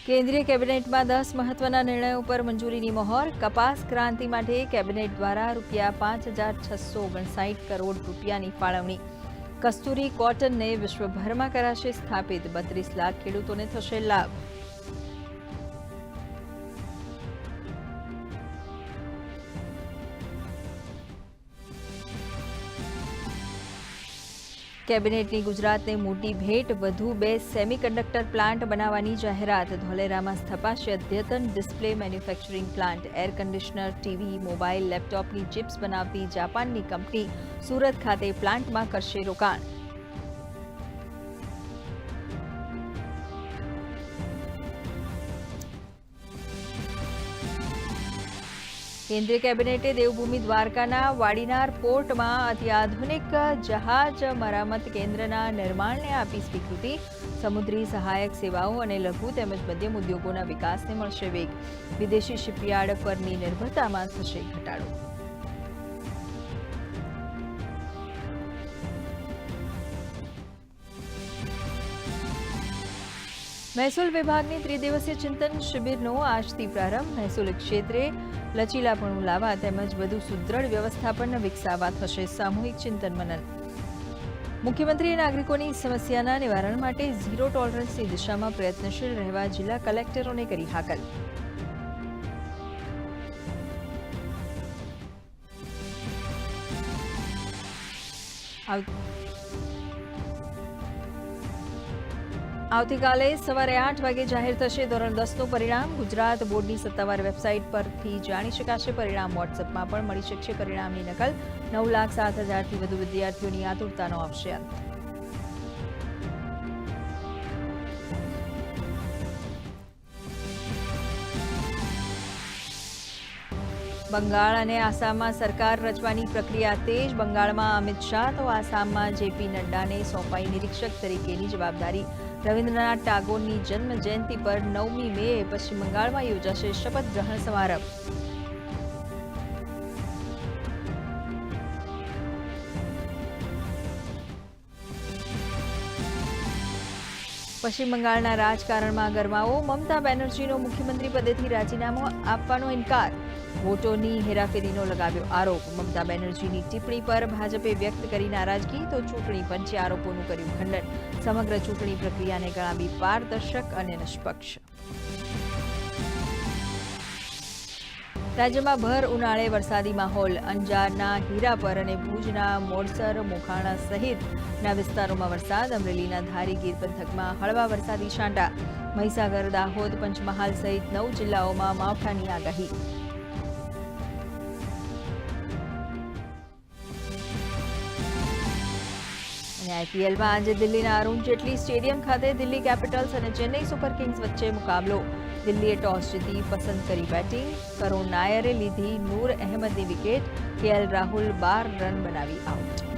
કેન્દ્રીય કેબિનેટમાં 10 મહત્વના નિર્ણયો પર મંજૂરીની મહોર. કપાસ ક્રાંતિ માટે કેબિનેટ દ્વારા ₹5,659 કરોડ રૂપિયાની ફાળવણી. કસ્તુરી કોટનને વિશ્વભરમાં કરાશે સ્થાપિત. 32 લાખ ખેડૂતોને થશે લાભ. કેબિનેટની ગુજરાતને મોટી ભેટ. વધુ 2 સેમિકન્ડક્ટર પ્લાન્ટ બનાવવાની જાહેરાત. ધોલેરામાં સ્થપાશે અદ્યતન display manufacturing plant. Air conditioner, TV, mobile, લેપટોપની ચિપ્સ બનાવતી જાપાનની કંપની સુરત ખાતે પ્લાન્ટમાં કરશે રોકાણ. કેન્દ્રીય કેબિનેટે દેવભૂમિ દ્વારકાના વાડીનાર પોર્ટમાં અત્યાધુનિક જહાજ મરામત કેન્દ્રના નિર્માણને આપી સ્વીકૃતિ. સમુદ્રી સહાયક સેવાઓ અને લઘુ તેમજ મધ્યમ ઉદ્યોગોના વિકાસને મળશે વેગ. વિદેશી શિપયાર્ડ પરની નિર્ભરતામાં થશે ઘટાડો. મહેસૂલ વિભાગની ત્રિદિવસીય ચિંતન શિબિરનો આજથી પ્રારંભ. મહેસૂલ ક્ષેત્રે લચીલાપણું લાવવા તેમજ વધુ સુદૃઢ વ્યવસ્થાપન વિકસાવવા થશે સામૂહિક ચિંતન મનન. મુખ્યમંત્રીએ નાગરિકોની સમસ્યાના નિવારણ માટે ઝીરો ટોલરન્સની દિશામાં પ્રયત્નશીલ રહેવા જિલ્લા કલેક્ટરોને કરી હાકલ. આવતીકાલે સવારે 8 વાગે જાહેર થશે ધોરણ 10નું પરિણામ. ગુજરાત બોર્ડની સત્તાવાર વેબસાઇટ પરથી જાણી શકાશે પરિણામ. વોટ્સએપમાં પણ મળી શકશે પરિણામની નકલ. 9,07,000થી વધુ વિદ્યાર્થીઓની આતુરતાનો આવશે અંત. બંગાળ અને આસામમાં સરકાર રચવાની પ્રક્રિયા તેજ. બંગાળમાં અમિત શાહ તો આસામમાં જેપી નડ્ડાને સોંપાઈ નિરીક્ષક તરીકેની જવાબદારી. રવિન્દ્રનાથ ટાગોરની જન્મ જયંતિ પર 9મી મેએ પશ્ચિમ બંગાળમાં યોજાશે શપથ ગ્રહણ સમારંભ. પશ્ચિમ બંગાળના રાજકારણમાં ગરમાવો. મમતા બેનર્જીનો મુખ્યમંત્રી પદેથી રાજીનામું આપવાનો ઇનકાર. વોટોની હેરાફેરીનો લગાવ્યો આરોપ. મમતા બેનર્જીની ટિપ્પણી પર ભાજપે વ્યક્ત કરી નારાજગી તો ચૂંટણી પંચે આરોપોનું કર્યું ખંડન. સમગ્ર ચૂંટણી પ્રક્રિયાને ગણાવી પારદર્શક અને નિષ્પક્ષ. રાજ્યમાં ભર ઉનાળે વરસાદી માહોલ. અંજારના હીરાપર અને ભુજના મોડસર, મોખાણા સહિતના વિસ્તારોમાં વરસાદ. અમરેલીના ધારી ગીર પંથકમાં હળવા વરસાદી છાંટા. મહીસાગર, દાહોદ, પંચમહાલ સહિત 9 જિલ્લાઓમાં માવઠાની આગાહી. આઈપીએલમાં આજે દિલ્હીના અરુણ જેટલી સ્ટેડિયમ ખાતે દિલ્હી કેપિટલ્સ અને ચેન્નઈ સુપર કિંગ્સ વચ્ચે મુકાબલો. દિલ્હીએ ટોસ જીતી પસંદ કરી બેટિંગ. કરુણ નાયરે લીધી નૂર અહેમદની વિકેટ. કેએલ રાહુલ 12 રન બનાવી આઉટ.